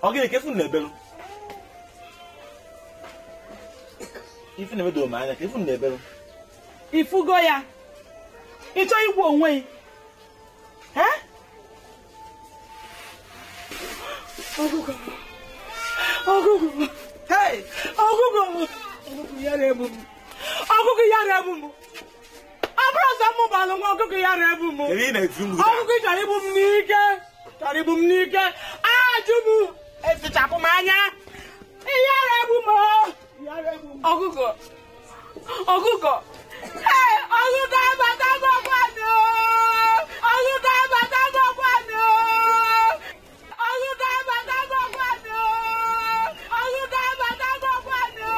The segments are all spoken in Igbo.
Okay, careful, Nebel. If you never do, man, if you never. If you go, yeah, it's all you won't wait. Huh? Oh, hey, oh, Yarebum. Oh, Yarebum. Abrazamu balongo ko Yarebum. Oh, Taribum Nika. Ah, Jubu. It's the Chapomania. Yarebum. Okuko. Okuko. Hey, Okuko batago kwano. Okuko batago kwano. Okuko batago kwano. Okuko batago kwano.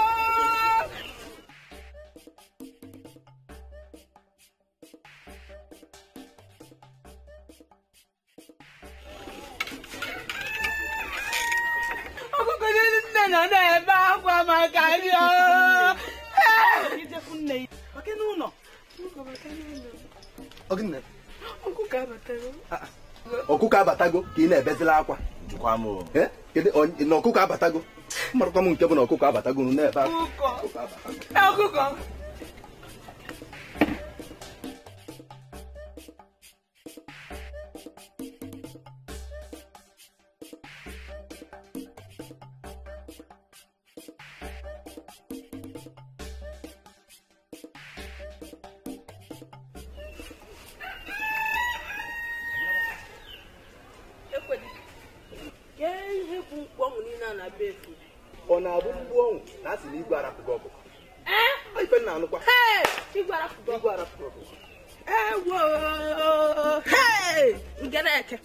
Okuko nena na ba kwa makario. Okuko abatago ka ị na-ebezila akwa jukwa m eh kedu na okuko abatago marakwa m nke bụ na okuko abatago n'ebe okuko Ona abu mbuongo na si Igbo ara kugogo. Ai pe na nukwa. Igbo ara kugogo. Igbo ara kugogo. Wo. Ngereke.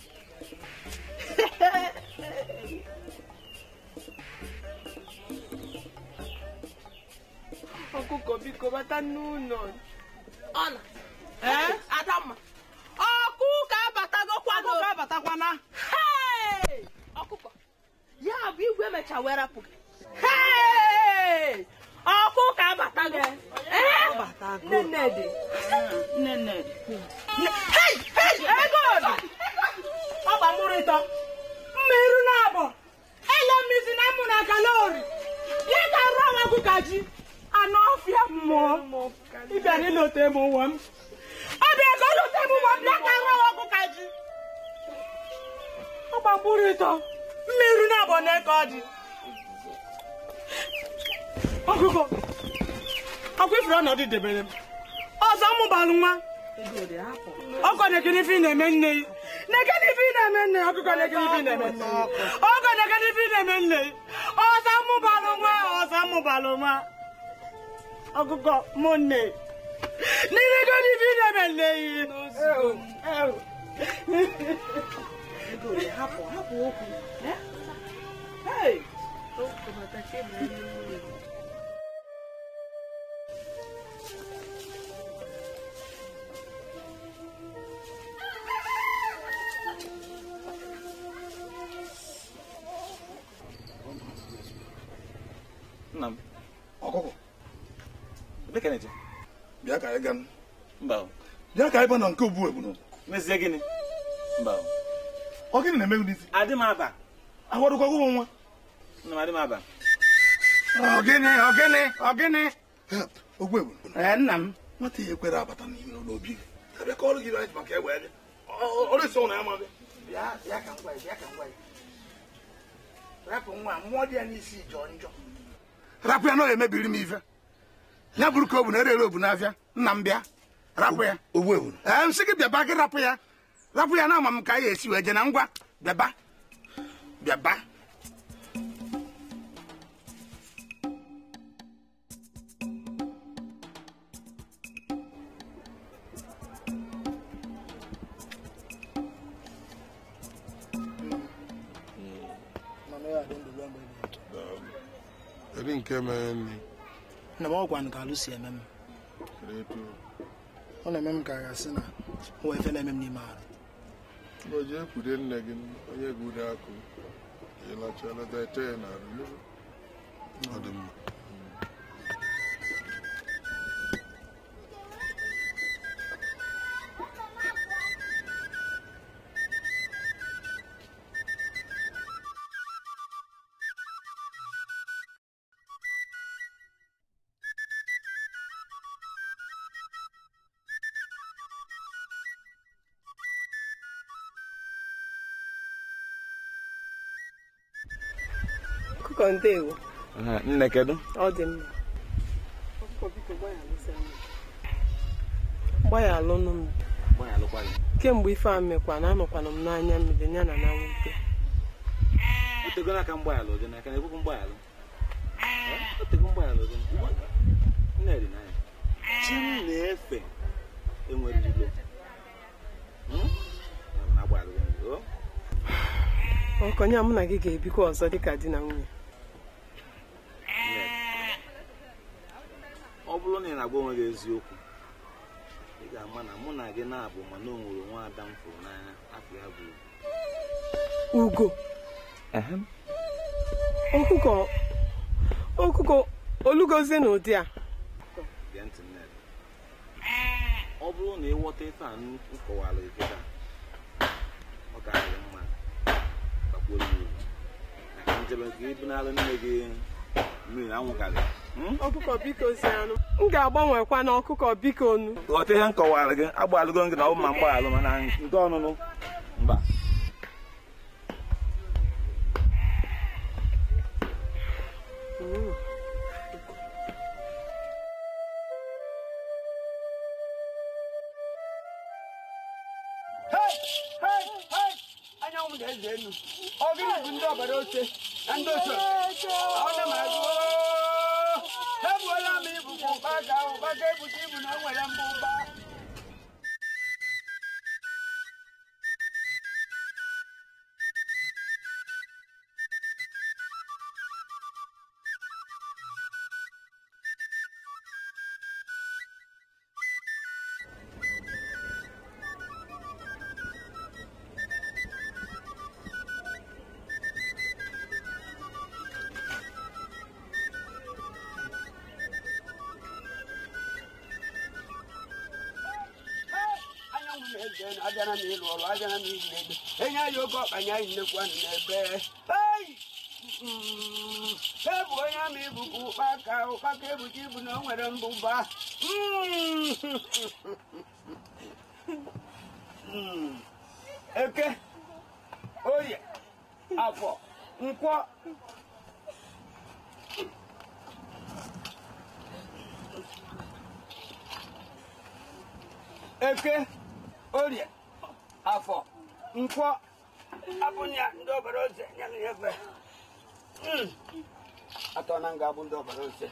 Ọkụkọ biko bata n'ụlọ. Ọna. Adamma. Ọkụkọ abatagokwana. Ọkụkọ abatakwana. Ọkụkọ. Ya bụ igwe mecha were apụ. Ọkụkọ abatago. Nnedi. Ego dị. Ọba mụrụ ịtọ. Mmerụ na-abọ. Ele mmisi na mụ na kalori. Ihe ka nrọ nwa ọkụkọ ji. Anụ ọfịa mmụọ. Ịbịa n'ịlote m ụwa m. Ọ bịa ka ọ lote m ụwa m. Bịa ka nrọ nwa ọkụkọ ji. Ọba mụrụ ịtọ. Mmerụ na-abọ n'eke ọ dị. Ọkụkọ. Ọkụ ifere ọnọdụ debere m. Ọzọ mụbalụ nwa. Ọkọ na-ekene ife ị na-eme nne yi. Na-ekene ife ị na-eme nne. Ọkụkọ na-ekene ife ị na-eme nne. Ọkọ na-ekene ife ị na-eme nne. Ọzọ mụbalụ nwa. Ọzọ mụbalụ nwa. Ọkụkọ mụ nne. Na-ekene ife ị na-eme nne yi. Hapụ okwu. Hey! Nam. Ọkụkọ. Ebe ka na-eje? Bịa ka anyị gaa. Mba. Bịa ka anyị ba na nke obu ebu. Mezie gịnị? Mba. Ọ gịnị na-eme n'isi? Adị m aba. Ahụrụkwa gị nwa. Nna m adị m aba. Ogene. Ogbu ebu. Nna m. Nwata ya ekwere abata n'ime n'obi. Ebe ka ọrụ gị anyị maka ewe ebe. Ọrụ isi ụlọ ya ma bịa. Bịa ka ngwa ya. Rapụ nwa mmụọ dị ya n'isi jọọ njọ. Rapụ ya na ọ emebiri m ife. Ya bụrụ ka obu na-ere obu n'afịa. Nna m bịa. Rapụ ya. Ogbu ebu. M sị gị bịaba gị rapụ ya. Rapụ ya na ama m ka anyị esi wee je na ngwa. Bịaba. Eri nke mere nri. Na m ọgwa nke alụsi eme m. Ọ na-eme m ka a ga-asị na nwa efe na-eme m n'ime arụ. O ji ekwude nne gị onye ga-ude akụ. Ịlacha leta ete ya n'arụ. Ọ dị mma. Ndewo. Nne kedu? Ọ dị mma. Gbaya alụnụ m. Kemgbe ife a mekwa na anọkwana m n'anya mmiri ya na nwute. Otego n'aka mgbaalụ dị n'aka na-ekwukwu mgbaalụ. Otego mgbaalụ dị nne dị n'anya. Chi m na-efe enwere ilo. Na mgbaalụ dị. Ọkọnya mụ na gị ga-ebikwa ọzọ dịka di na nwunye. Ọ bụrụ na ị na-agwa onwe gị eziokwu, ị ga-ama na mụ na gị na-abụ ma na o nwere nwa ada m fụrụ n'anya afọ ya bụ Ugo. Ọkụkọ olugozie n'ụdị a. Gee ntị nne. Ọ bụrụ na ịghọta ife a nkọwara ike taa, ọ ga-adị mma gbakwuo uru. Maka njebe ka ibu n'alụ nne gị mmiri anwụkarị. Ọkụkọ biko zianụ. M ga-agbanwekwa na ọkụkọ biko nu. Ghọta ihe nkọwara gị, agbalụgo gị na ọ bụ ma mgbaalụ mana nke ọnụnụ mba. Ezenu. Ogini bundo barose. Ando so. Ona mago. Ebuola mi buku baga o baga buti bu na nwere mbuba. Agana mi loro agana mi lebe enya yogo anya inekwa nebe hey ebo nya mi buku paka o paka ebuji bu na nwere mbuba eke oye afọ nkwo eke orie afọ nkwo abunya ndo barose nyang yefe atona ngabu ndo barose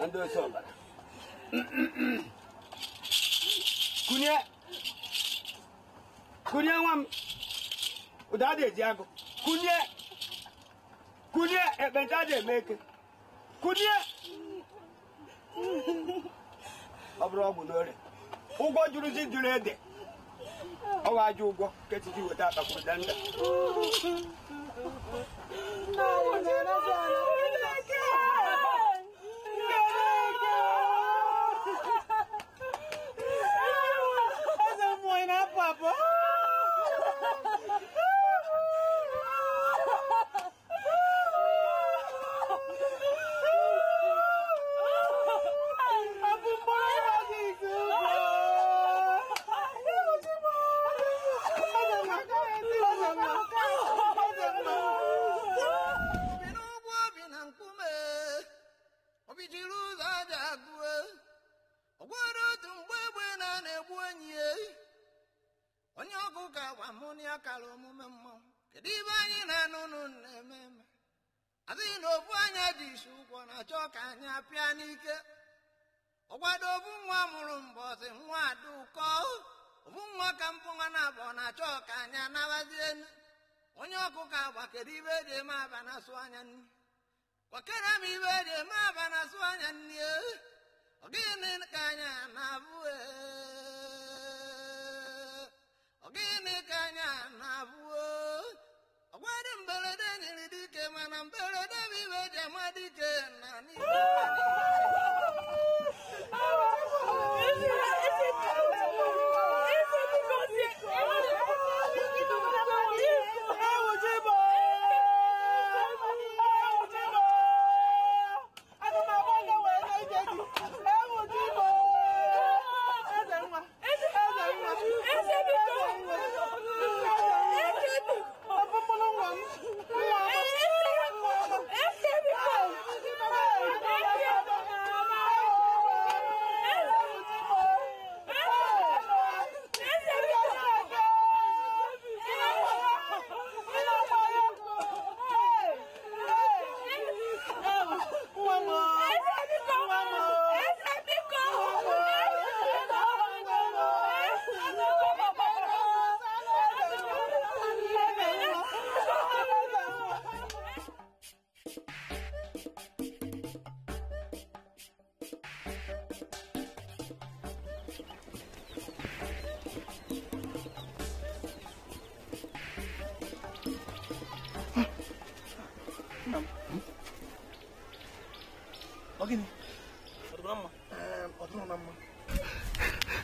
ndo soba kunye wam udade jago kunye ebentade meke kunye abro bunore ugo juruzi jurede Owa ajugo ketiji weta akudanda. Papa.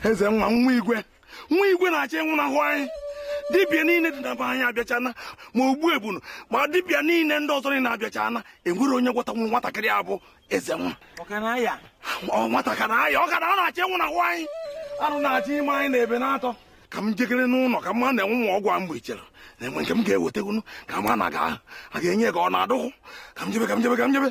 Eze nwa igwe na-achị nwụnahụ anyị dibịa niile dị na be anyị abịachana ma ogbu ebunu ma dibịa niile ndị ọzọ na-abịachana enwere onye gwatanwuru nwatakịrị abụ eze nwa nwatakịrị aya ọ ka na-achị nwụnahụ anyị arụ na-achị ime anyị na ebe na-atọ ka m jekere n'ụlọ ka mma na-enwe nwa ọgwụ mgbe ichere na-enwe nke m ga-ewetegunu ka ma na a ga-enye ka ọ na-adụghụ ka m jebe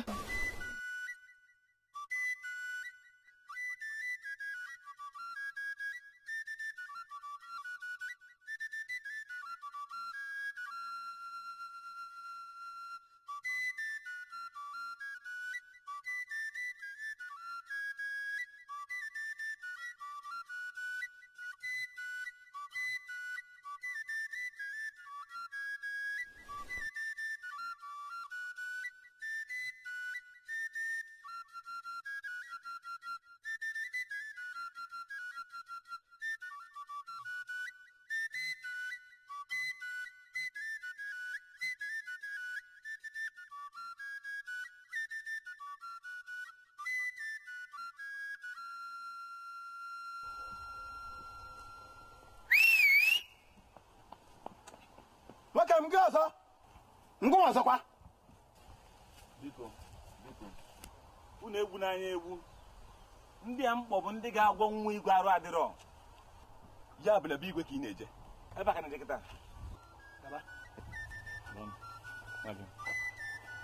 m gị ọzọ ngwa ọzọkwa biko unu egwu n'anya egwu ndị a mkpọ bụ ndị ga-agwọ nwa igwe arụ adịrọ ya bụla bụ igwe ka ị na-eje ebe a ka na-eje kịta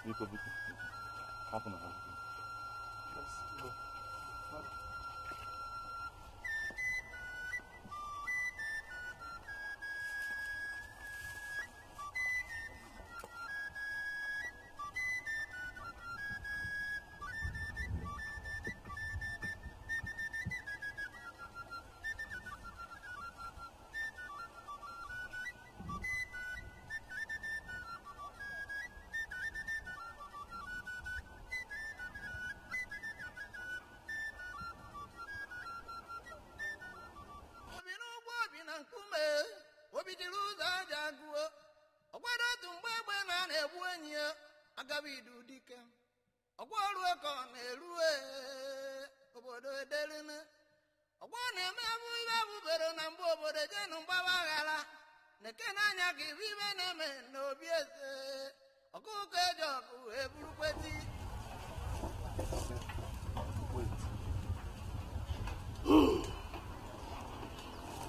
biko hapụ na ha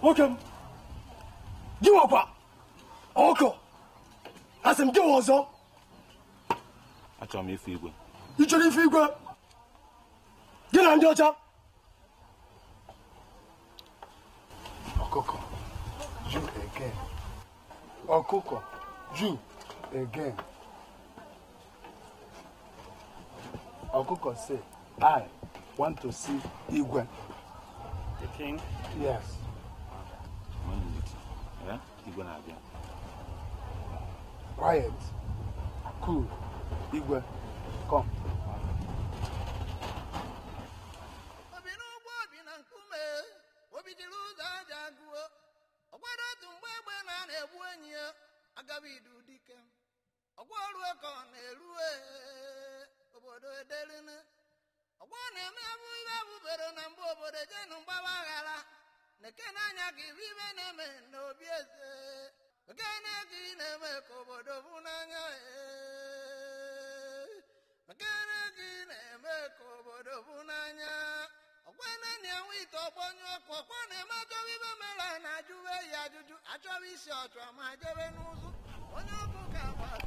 Welcome. Give up. Oko. Asim give ozo. Achọ m ife igwe. You chọrọ ife igwe. Gị na ndị ọcha. Ọkụkọ. You again. Ọkụkọ. You again. Ọkụkọ say, I want to see Igwe. The king? Yes. 1 minute. Yeah? Igwe na-abịa. Quiet. Cool. Igwe, come.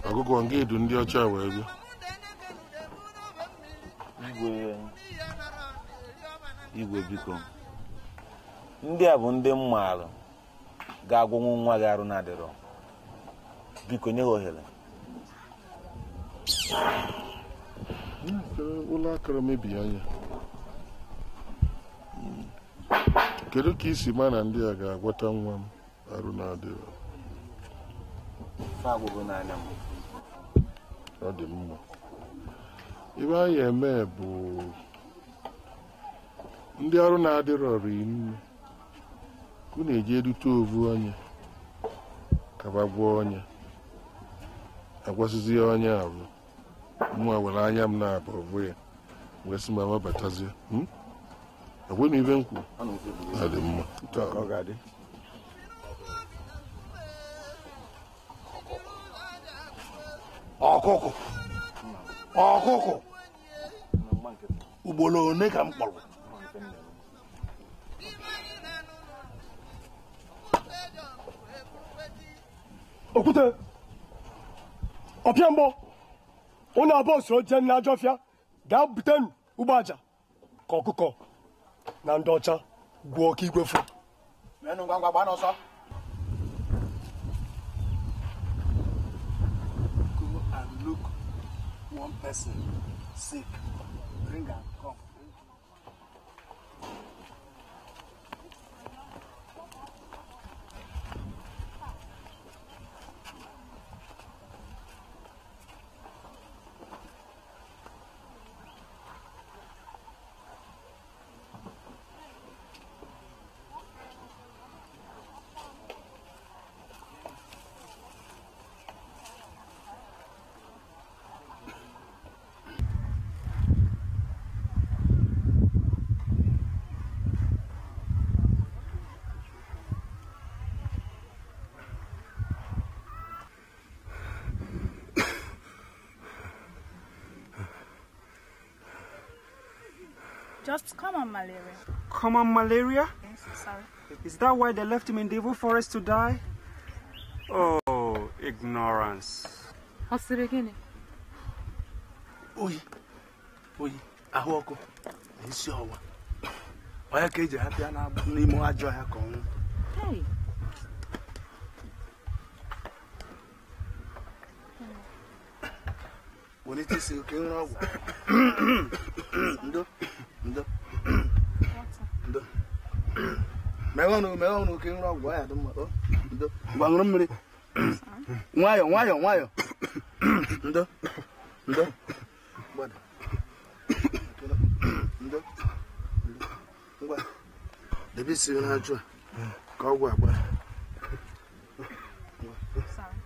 Ọgụgụ nke edu ndị ọcha wee gwe. Igwe biko. Ndị a bụ ndị mmalụ ga-agwọnwu nwa gị arụ na-adịrọ. Biko nye ha ohere. Ụlọ akara mebi anya. Kedu ka isi ma na ndị a ga-agwọta nwa m arụ na-adịrọ? Fa agwụgwụ n'anya m. Ọ dị mma. Ibe anyị eme bụ ndị arụ na-adịrọ rinne. Unu eji edute ovu onye kaba gwọọ onye agwasịzi onye ahụ mụ were anya m na-aba ọbụ ya wee sị ma mabatazie agwe na ibe nkwu ọ dị mma Ọkụkọ ọkụkọ ugboro one ka m kpọrọ okwute ọpịa mbọ onye abụọ soro jee n'ajọ ọfịa gaa butenu ụgbọ aja ka ọkụkọ na ndị ọcha gwuo ọka igwe fụ Menụ ngwa ngwa gbaa n'ọsọ. Go and look one person sick. Bring her, come. Just common malaria. Common malaria? Yes, sorry. Is that why they left him in the evil forest to die? Oh, ignorance. What's it again? Oyi, ahoko. Isi owa. Oya ka eji hapịa na n'ime ajọ ya ka ọnwụ. Hey. Welite isi oke nri ọgwụ. Ndo. Megọnụ oke nri ọgwụ ya dị mma. Ndo. Ngwa ṅụrụ mmiri. Nwayọ. Ndo. Gbada. Ndo. Ngwa. Debe isi na-ajụ a ka ọgwụ agbara.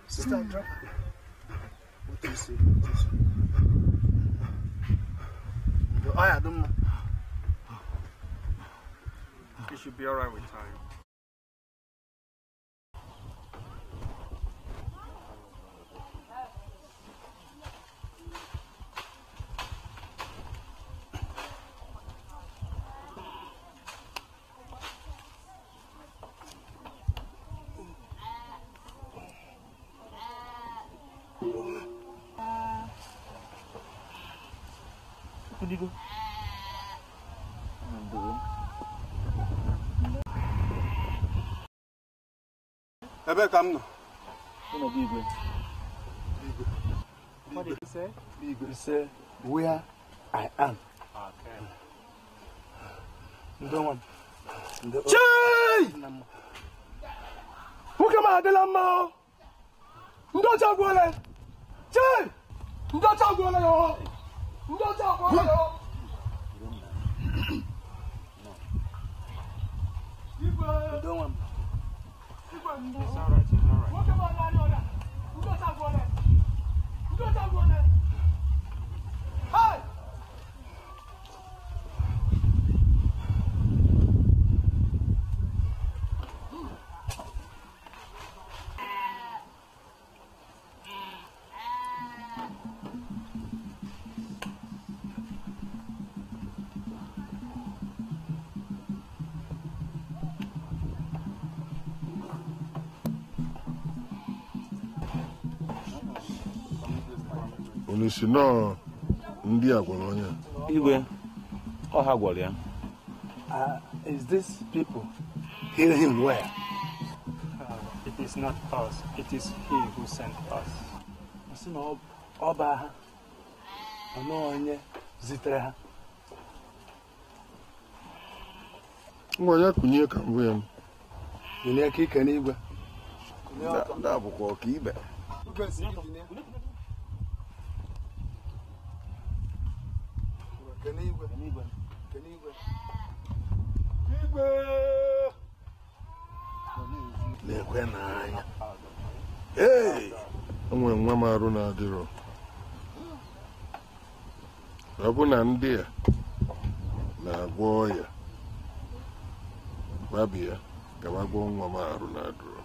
Sister, drop. What you say? Oh, yeah, don't. You should be alright with time. Ebe ka m nọ. What did he say? He said, where I am. Okay. Ndo. Chei! Nwoke m adịla mma. Ndị ọcha agwụọla. Chei! Ndị ọcha agwụọla ya. Ndị ọcha agwụọla ya. Ndo. It's alright. Nwoke m adịla ọrịa. Ndị ọcha agwụọla. Ndị ọcha agwụọla. Hey! Onisi no ndị agwara onye. Igwe, ọ ha gwara ya. Is this people hear him well? It is not us. It is he who sent us. I see no ọba ha. Ọnụ onye zitere ha. Nwa ya kunye ka mbụ ya. Kunye ka ike n'igwe. Da bụkwa ọka ibe. Na-ekwe n'anya. Hey! Onwe nwa m arụ na-adịrọ. Ọ bụ na ndị a na-agwọ ọya. Babia, gawa gwọ nwa m arụ na-adịrọ.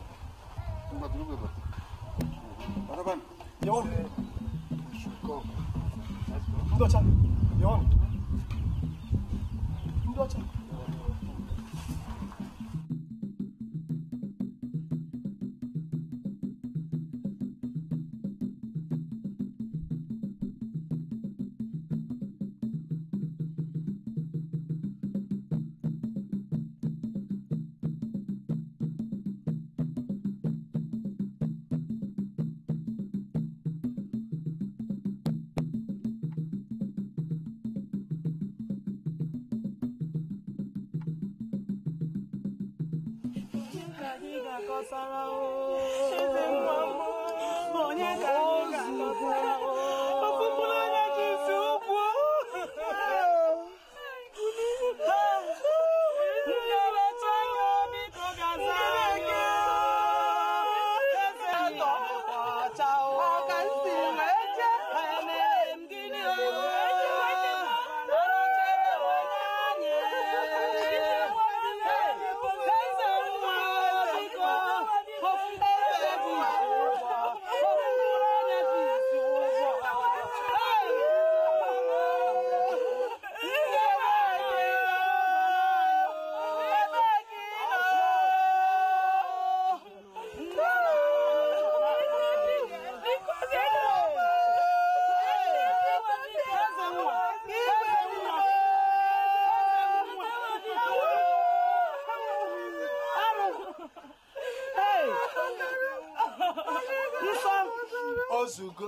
N'ozugo.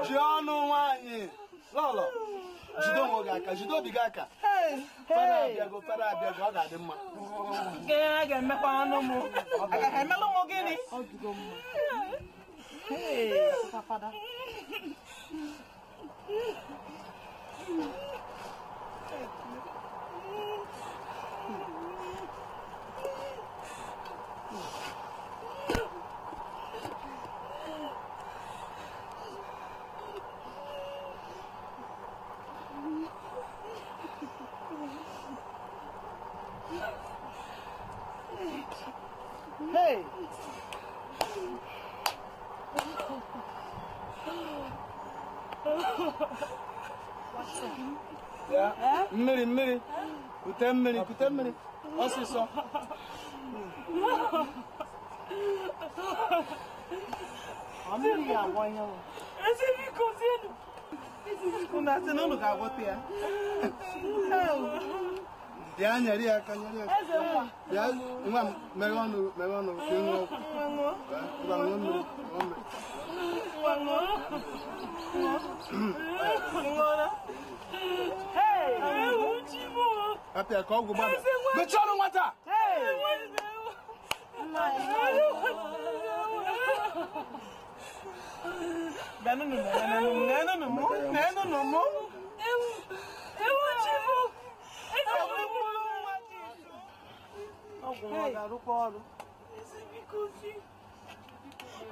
Jionu nwanyị. Lolo. Jido nwoke aka, jido obi gị aka. Fara abịago, ọ ga-adị mma. Ga-emekwa anụ m. Emelụ m gịnị? Fada. Hey! Ya, mmiri. Kute mmiri. Ọsịsọ. Mmiri ga-agwa ihe ọ. Unu asị na unu ga-agwọta ya. Bịa nyere ya aka. Bịa nwa m mere ọnụ ka ịṅụ ọgwụ. Apịa ka ọgwụ gbada. Mechie ọnụ nwata!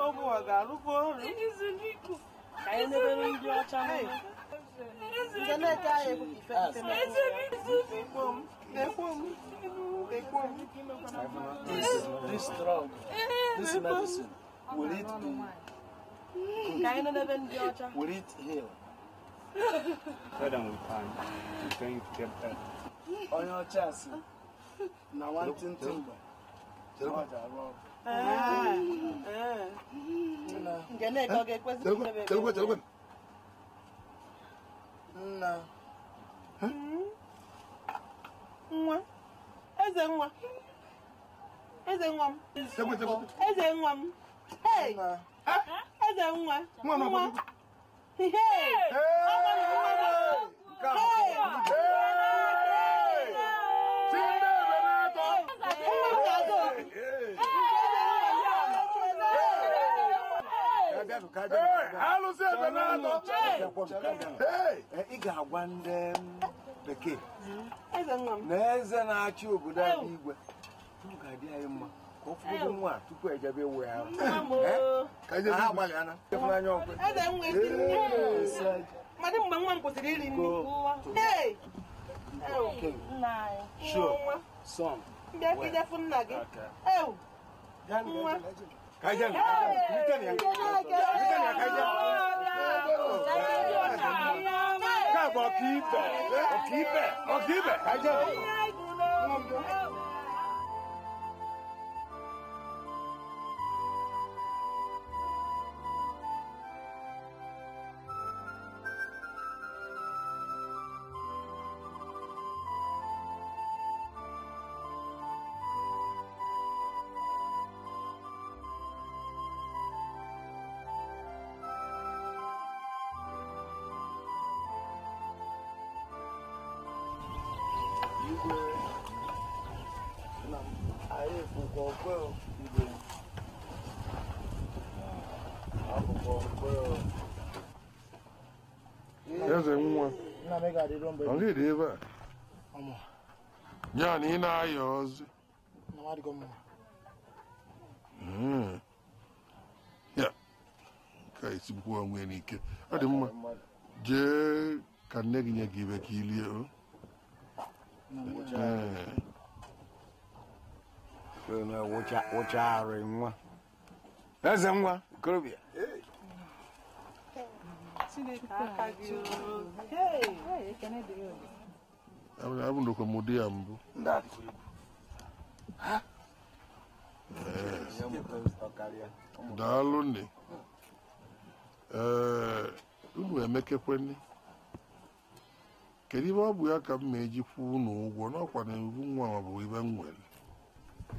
Ọgwụ ọ ga-arụkwa ọrụ. Ka anyị nebere ndị ọcha n'ụlọ. This drug, this medicine, will it heal? Better we find. We're going to get better. On your chest, now one thing timber. N'eze na-achị obodo a igwe ga-adị anyị mma ka ọ fụrụ nwa tupu ejebe ewe ha ha agbalị ana anya ọkwe mmadụ mgbe nwa m kwụsịrị iri nri sure some bịa ka idefu nna gị nwa Kajen, Eze nwa ọ ga-ede ebe a ya na ị na-ayọ ọzọ ya ka esigbukwa onwe n'ike ọ dị mma jee ka nne gị nye gị ibe ka ilie wụcha arụ nwa eze nwa korobịa abụ ndokwa m ụdị ya mbụ daalụ nne unu emekekwenni kedu ibe ọ bụ ya ka m ma eji kwụ unu ụgwọ n'ọkwa na ibu nwa ma bụ ibe m nwere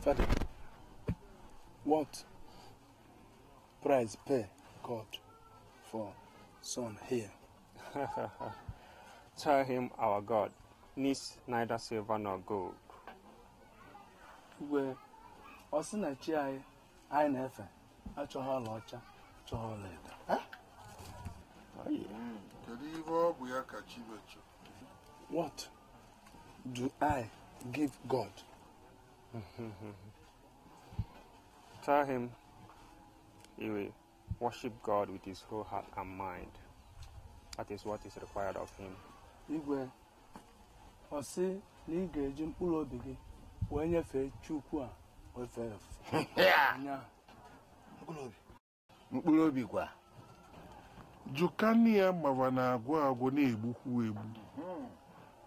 Father, what price pay God for son here. Tell him our God needs neither silver nor gold. Where Osina Chi, I never. I saw her lodger, to her later. What do I give God? Tell him he will worship God with his whole heart and mind. That is what is required of him. Igwe, Osi, Liga, Jim Ulobigi, when you feel Chukua, or fair. Mkpụrụobi Jukania mavana agwa agwa na-egbukwu egbu.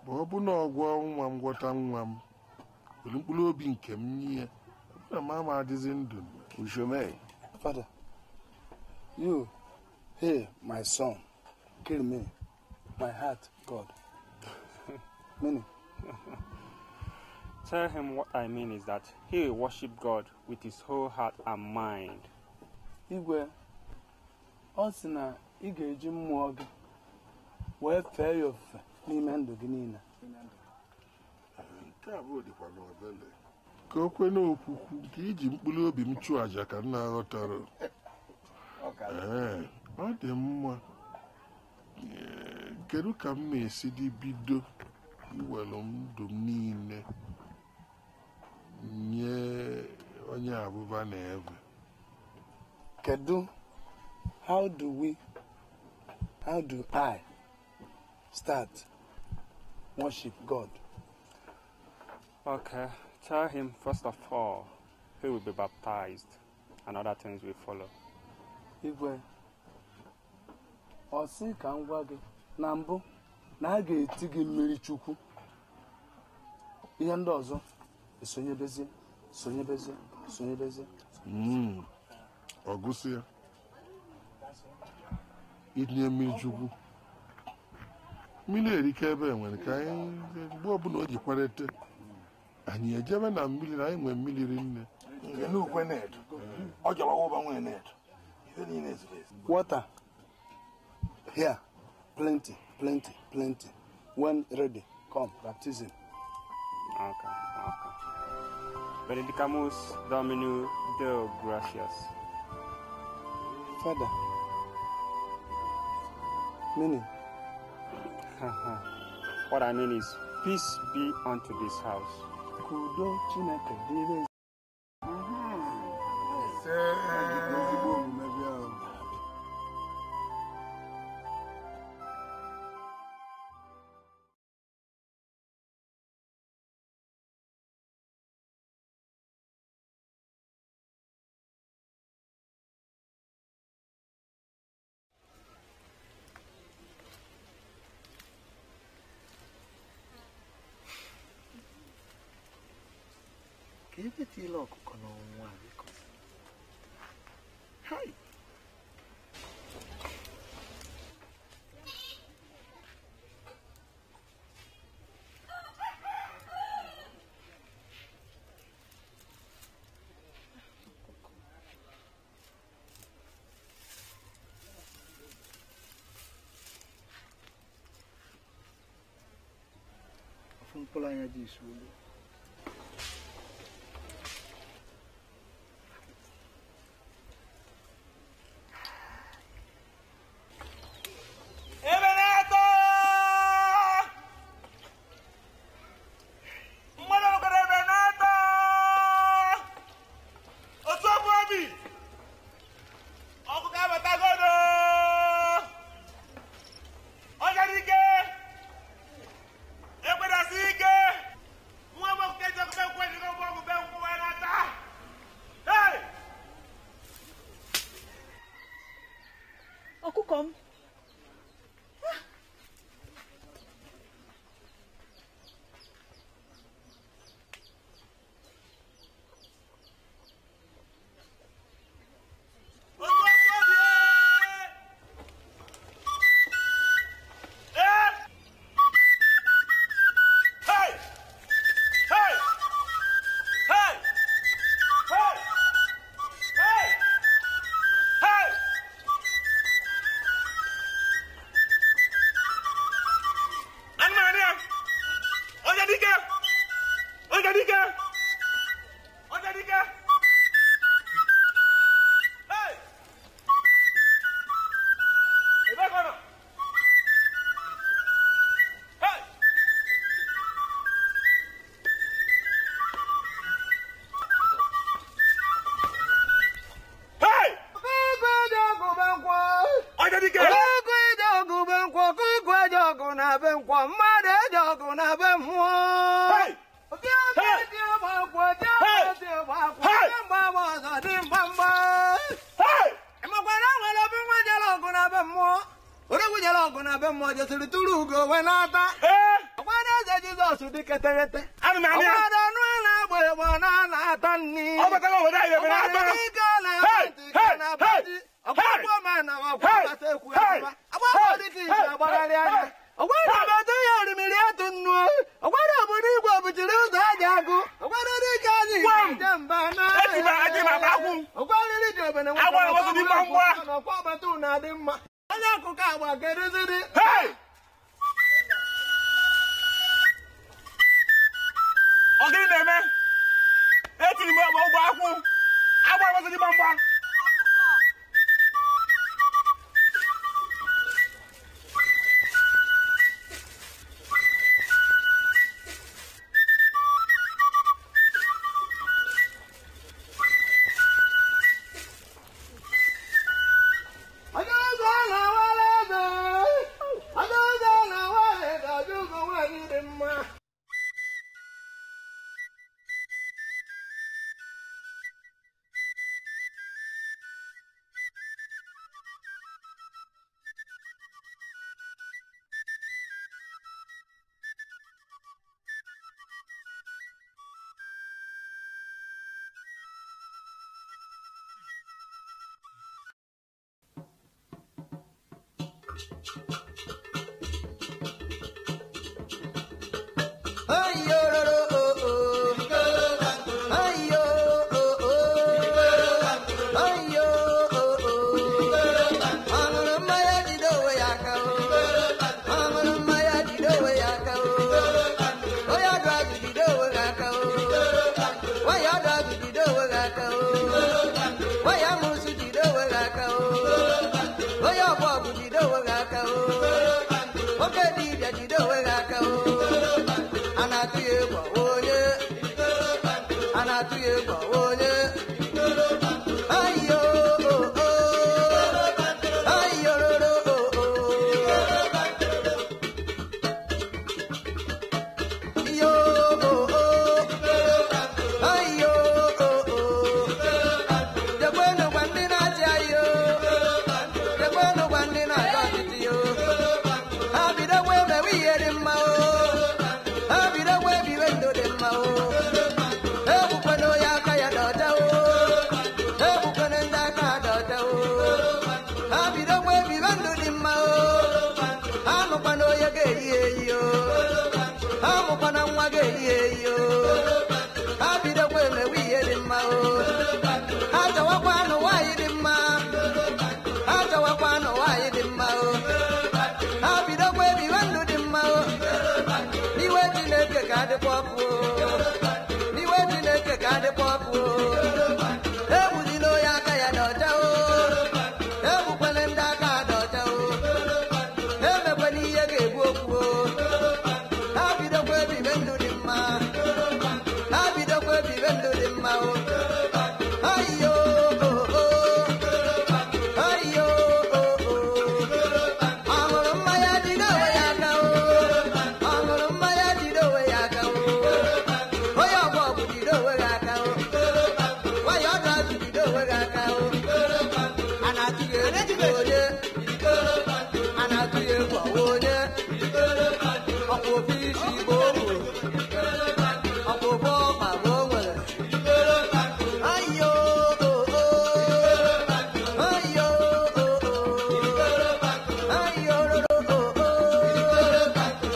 Bụ ọ bụ na ọgwọ nwa m gwọta nwa m. Were mkpụrụobi nke m nye. Na mama adịzi ndụ. Ushome. Father, you, hey, my son, kill me, my heart, God. Meaning? Tell him what I mean is that he will worship God with his whole heart and mind. Igwe, Osina, Ige Jim Morgan, where fair your n'ime ndụ gị niile. Nke a bụ dịkwa n'obele. Ka o kwe n'okwukwu nke iji mkpụrụ obi m chụọ aja ka nna aghọtara. Ọ dị mma. Kedu ka m na-esi dị bido iwelu ndụ m niile nye onye abụba na ebe? Kedu, how do I start worship God? Okay, tell him first of all he will be baptized and other things will follow. Igwe, Osi ka m gwa gị na mbụ na a ga-eti gị mmiri Chukwu. Ihe ndị ọzọ esonyebezie. Ọgụsị ya. Itinye mmiri Chukwu. Mmiri erike ebe nwere ka anyị mgbe ọbụla o ji kwarete. Anyị ejebe na mmiri na anyị nwee mmiri rinne. N'ukwe nedu. Ọ jọrọ ụba nwee nedu. Ihe niile ezuru ezu. Water. Here. Plenty. When ready, come, baptism. Okay. Benedicamus Domino Deo Gracias. Father. Meaning? What I mean is, peace be unto this house. Kudo Chineke dịrị. Ebe ti lo ọkụkọ n'ọnwa biko. Hai. Afun polanya di sulu. Nwa mmadụ eji ọgụ na be mmụọ.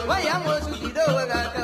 Why am I